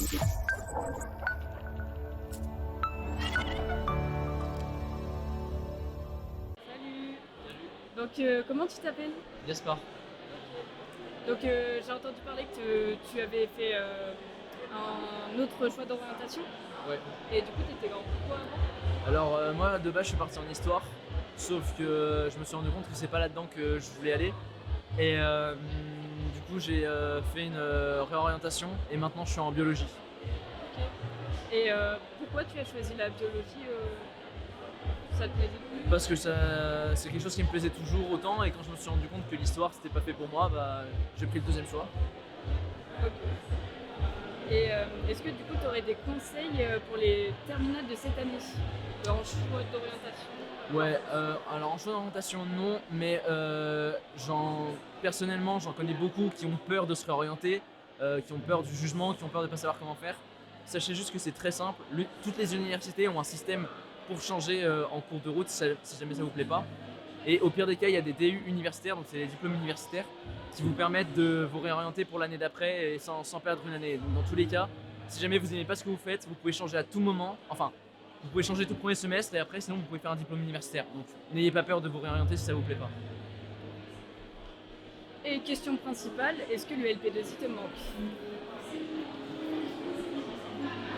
Salut. Donc comment tu t'appelles? Gaspard. Donc j'ai entendu parler que tu avais fait un autre choix d'orientation. Ouais. Et du coup tu étais en quoi avant? Alors moi de base je suis parti en histoire, sauf que je me suis rendu compte que c'est pas là-dedans que je voulais aller. Et du coup j'ai fait une réorientation et maintenant je suis en biologie. Ok. Et pourquoi tu as choisi la biologie? Ça te plaisait plus? Parce que c'est quelque chose qui me plaisait toujours autant, et quand je me suis rendu compte que l'histoire c'était pas fait pour moi, bah, j'ai pris le deuxième choix. Ok. Et est-ce que du coup tu aurais des conseils pour les terminales de cette année en choix d'orientation? Ouais, alors en choix d'orientation non, mais personnellement j'en connais beaucoup qui ont peur de se réorienter, qui ont peur du jugement, qui ont peur de pas savoir comment faire. Sachez juste que c'est très simple, toutes les universités ont un système pour changer en cours de route si jamais ça vous plaît pas. Et au pire des cas, il y a des DU universitaires, donc c'est les diplômes universitaires, qui vous permettent de vous réorienter pour l'année d'après et sans perdre une année. Donc dans tous les cas, si jamais vous n'aimez pas ce que vous faites, vous pouvez changer à tout moment, enfin, vous pouvez changer tout le premier semestre et après sinon vous pouvez faire un diplôme universitaire. Donc n'ayez pas peur de vous réorienter si ça vous plaît pas. Et question principale, est-ce que le LP2I te manque?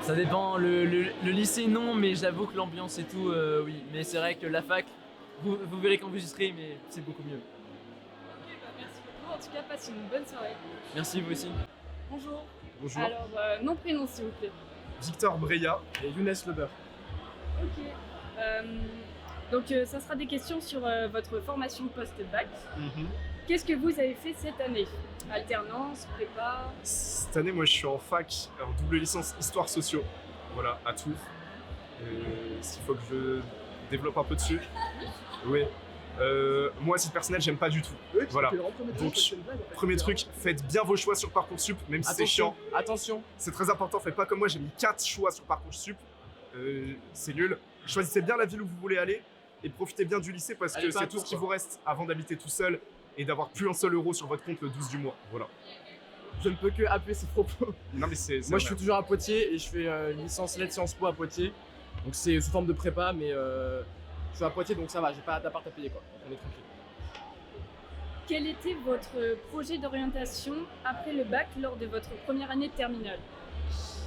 Ça dépend, le lycée non, mais j'avoue que l'ambiance et tout, oui. Mais c'est vrai que la fac, vous verrez quand vous y serez, mais c'est beaucoup mieux. Ok, bah merci beaucoup. En tout cas, passe une bonne soirée. Merci, vous aussi. Bonjour. Bonjour. Alors, nom, prénom s'il vous plaît. Victor Breya et Younes Leber. Ok. Donc, ça sera des questions sur votre formation post-bac. Qu'est-ce que vous avez fait cette année? Alternance, prépa? Cette année, moi, je suis en fac, en double licence Histoire Sociaux, voilà, à Tours. S'il faut que je développe un peu dessus. Oui. Moi, à titre personnel, j'aime pas du tout. Voilà. Donc, premier truc, faites bien vos choix sur Parcoursup, même si c'est chiant. Attention. C'est très important, faites pas comme moi, j'ai mis 4 choix sur Parcoursup. C'est nul. Choisissez bien la ville où vous voulez aller et profitez bien du lycée parce que c'est tout ce qui vous reste avant d'habiter tout seul et d'avoir plus un seul euro sur votre compte le 12 du mois. Voilà. Je ne peux que appuyer ces propos. Non, mais c'est Moi, je suis toujours à Poitiers et je fais une licence lettres Sciences Po à Poitiers. Donc, c'est sous forme de prépa, mais je suis à Poitiers donc ça va, j'ai pas d'appart à payer quoi. On est tranquille. Quel était votre projet d'orientation après le bac lors de votre première année de terminale?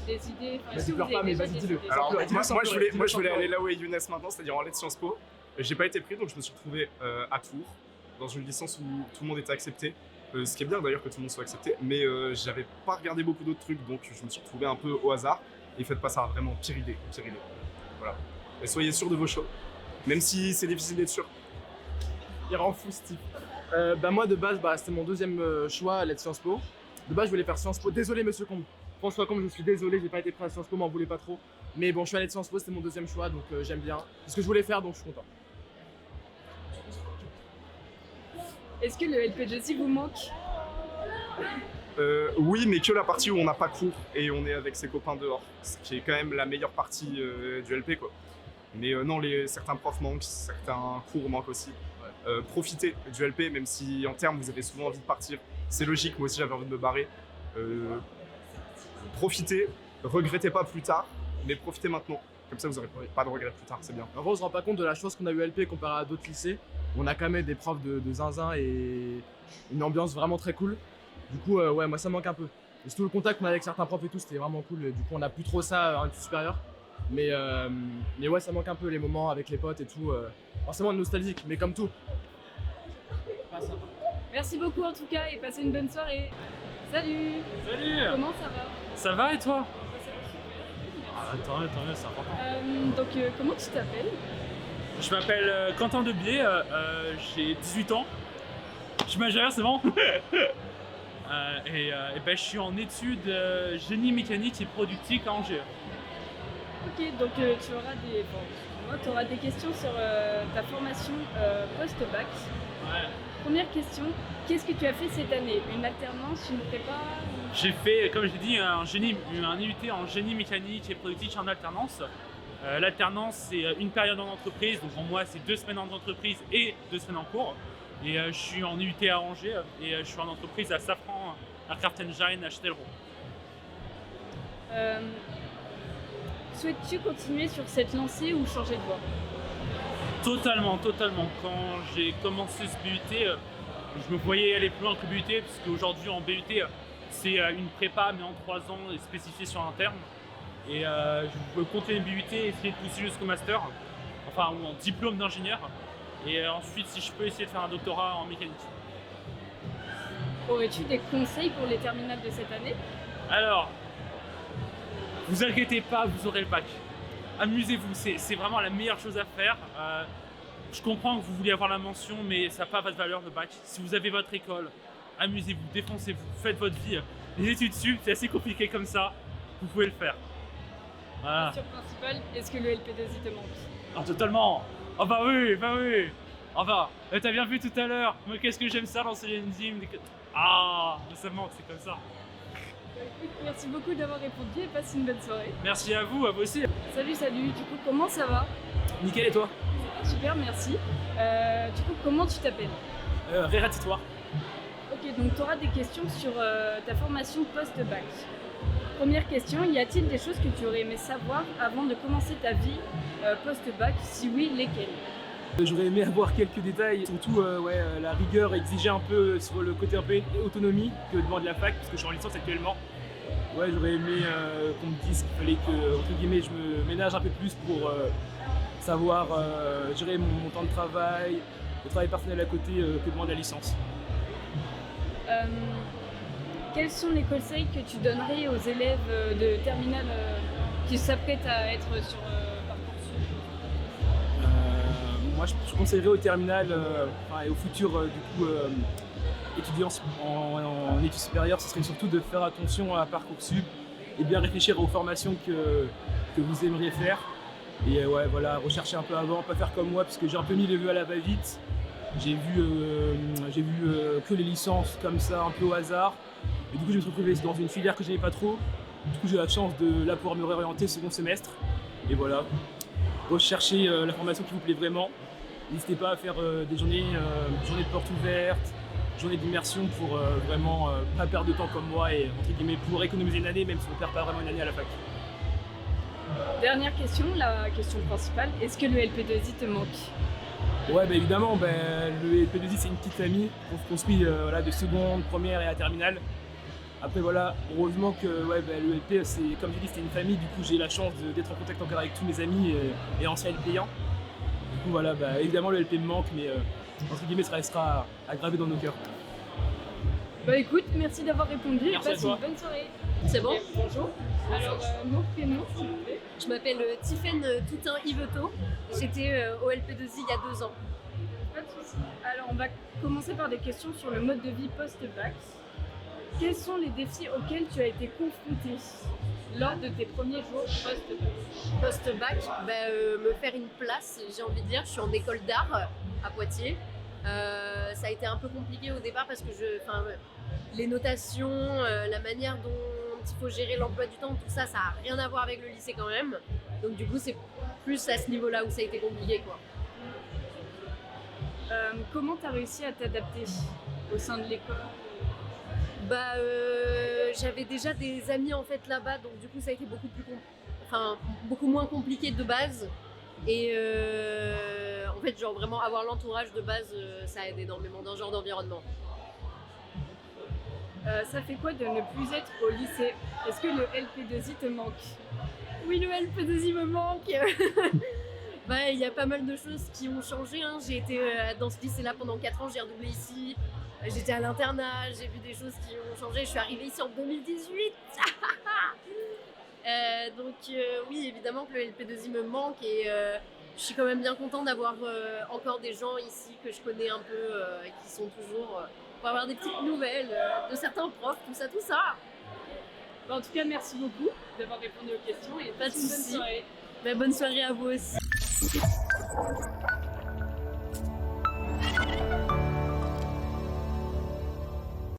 Des idées? Vas-y, pleure pas, mais vas-y, dis-le. Alors, Dis-le sans moi, pleurer, je voulais aller là où est Younes maintenant, c'est-à-dire en lettres Sciences Po. J'ai pas été pris, donc je me suis retrouvé à Tours, dans une licence où tout le monde était accepté. Ce qui est bien d'ailleurs que tout le monde soit accepté, mais j'avais pas regardé beaucoup d'autres trucs, donc je me suis retrouvé un peu au hasard. Et faites pas ça, vraiment, pire idée. Voilà. Et soyez sûr de vos choix, même si c'est difficile d'être sûr. Il rend fou ce type. Moi de base, c'était mon deuxième choix, lettres Sciences Po. De base, je voulais faire Sciences Po. Désolé, monsieur Combe. François Combe, je suis désolé, j'ai pas été pris à Sciences Po, m'en voulez pas trop. Mais bon, je suis allé de Sciences Po, c'était mon deuxième choix, donc j'aime bien. C'est ce que je voulais faire, donc je suis content. Est-ce que le LP2I vous manque? Oui, mais que la partie où on n'a pas cours et on est avec ses copains dehors, ce qui est quand même la meilleure partie du LP, quoi. Mais non, certains profs manquent, certains cours manquent aussi. Profitez du LP, même si en termes vous avez souvent envie de partir. C'est logique, moi aussi j'avais envie de me barrer. Profitez, regrettez pas plus tard, mais profitez maintenant. Comme ça vous n'aurez pas de regrets plus tard, c'est bien. En vrai, on se rend pas compte de la chance qu'on a eu LP comparé à d'autres lycées. On a quand même des profs de zinzin et une ambiance vraiment très cool. Du coup, ouais, moi ça me manque un peu. Et surtout le contact qu'on a avec certains profs et tout, c'était vraiment cool. Du coup, on a plus trop ça en études supérieures. Mais ouais, ça manque un peu les moments avec les potes et tout. Forcément nostalgique, mais comme tout. Merci beaucoup en tout cas et passez une bonne soirée. Salut. Salut. Comment ça va? Ça va et toi? Ça va super. Ah, tant mieux, c'est important. Donc comment tu t'appelles? Je m'appelle Quentin Debier, j'ai 18 ans. Je suis majeur, c'est bon. Je suis en études génie mécanique et productique à Angers. Ok, donc tu auras des questions sur ta formation post-bac. Ouais. Première question, qu'est-ce que tu as fait cette année? Une alternance, une prépa? J'ai fait, comme j'ai dit, un IUT en génie mécanique et productique en alternance. L'alternance, c'est une période en entreprise, donc en moi, c'est 2 semaines en entreprise et 2 semaines en cours. Et je suis en IUT à Angers et je suis en entreprise à Safran, à Craft Engine, à Châtellerault. Souhaites-tu continuer sur cette lancée ou changer de voie? Totalement. Quand j'ai commencé ce BUT, je me voyais aller plus loin que le BUT, parce qu'aujourd'hui en BUT, c'est une prépa, mais en 3 ans, et spécifiée sur un terme. Et je veux continuer le BUT et essayer de pousser jusqu'au master, enfin, ou en diplôme d'ingénieur. Et ensuite, si je peux, essayer de faire un doctorat en mécanique. Aurais-tu des conseils pour les terminales de cette année? Alors, vous inquiétez pas, vous aurez le bac. Amusez-vous, c'est vraiment la meilleure chose à faire. Je comprends que vous voulez avoir la mention, mais ça n'a pas votre valeur le bac. Si vous avez votre école, amusez-vous, défoncez-vous, faites votre vie. Les études sup, c'est assez compliqué comme ça, vous pouvez le faire. Voilà. Question principale, est-ce que le LP2I te manque? Ah, totalement. Ah bah oui. Enfin, t'as bien vu tout à l'heure, moi qu'est-ce que j'aime ça lancer une enzyme. Ah, ça me manque, c'est comme ça. Merci beaucoup d'avoir répondu et passe une bonne soirée. Merci à vous aussi. Salut, du coup comment ça va? Nickel, et toi? Super, merci. Du coup, comment tu t'appelles? Réra Titoir. Ok, donc tu auras des questions sur ta formation post-bac. Première question, y a-t-il des choses que tu aurais aimé savoir avant de commencer ta vie post-bac? Si oui, lesquelles? J'aurais aimé avoir quelques détails, surtout la rigueur exigée un peu sur le côté un peu autonomie que demande la fac, parce que je suis en licence actuellement. Ouais, j'aurais aimé qu'on me dise qu'il fallait que, entre guillemets, je me ménage un peu plus pour savoir gérer mon temps de travail, le travail personnel à côté que demande la licence. Quels sont les conseils que tu donnerais aux élèves de terminale qui s'apprêtent à être sur Parcoursup? Moi, je conseillerais au terminal et aux futurs étudiants en études supérieures, ce serait surtout de faire attention à Parcoursup et bien réfléchir aux formations que vous aimeriez faire. Et rechercher un peu avant, pas faire comme moi, parce que j'ai un peu mis les vœux à la va-vite. J'ai vu que les licences comme ça, un peu au hasard. Et du coup, je me suis retrouvé dans une filière que j'aimais pas trop. Du coup, j'ai la chance de là pouvoir me réorienter second semestre. Et voilà, recherchez la formation qui vous plaît vraiment. N'hésitez pas à faire des journées de portes ouvertes, journées d'immersion pour vraiment pas perdre de temps comme moi et entre guillemets pouvoir économiser une année, même si on ne perd pas vraiment une année à la fac. Dernière question, la question principale, est-ce que le LP2I te manque? Ouais, évidemment, le LP2I c'est une petite famille qu'on se construit de seconde, première et à terminale. Après heureusement que le LP, c'est, comme j'ai dit, c'était une famille, du coup j'ai la chance d'être en contact encore avec tous mes amis et anciens LPiens. Du coup évidemment le LP me manque, mais entre guillemets ça restera gravé dans nos cœurs. Bah écoute, merci d'avoir répondu Merci et passe une bonne soirée. C'est bon? Bonjour. Alors, nom, prénom, s'il vous plaît. Je m'appelle Tiffaine Toutain-Yvetot. J'étais au LP2I il y a 2 ans. Pas de soucis. Alors, on va commencer par des questions sur le mode de vie post-bac. Quels sont les défis auxquels tu as été confrontée lors de tes premiers jours post-bac? Post-bac, me faire une place, j'ai envie de dire. Je suis en école d'art à Poitiers. Ça a été un peu compliqué au départ parce que les notations, la manière dont il faut gérer l'emploi du temps, tout ça, ça n'a rien à voir avec le lycée quand même. Donc du coup, c'est plus à ce niveau-là où ça a été compliqué, quoi. Comment tu as réussi à t'adapter au sein de l'école? J'avais déjà des amis en fait là-bas, donc du coup ça a été beaucoup moins compliqué de base. Et en fait, vraiment avoir l'entourage de base, ça aide énormément dans ce genre d'environnement. Ça fait quoi de ne plus être au lycée? Est-ce que le LP2I te manque? Oui, le LP2I me manque. Il y a pas mal de choses qui ont changé. Hein. J'ai été dans ce lycée-là pendant 4 ans, j'ai redoublé ici. J'étais à l'internat, j'ai vu des choses qui ont changé. Je suis arrivée ici en 2018. Oui, évidemment que le LP2I me manque et je suis quand même bien contente d'avoir encore des gens ici que je connais un peu qui sont toujours pour avoir des petites nouvelles de certains profs, tout ça. En tout cas, merci beaucoup d'avoir répondu aux questions et pas de soucis. Bonne soirée à vous aussi.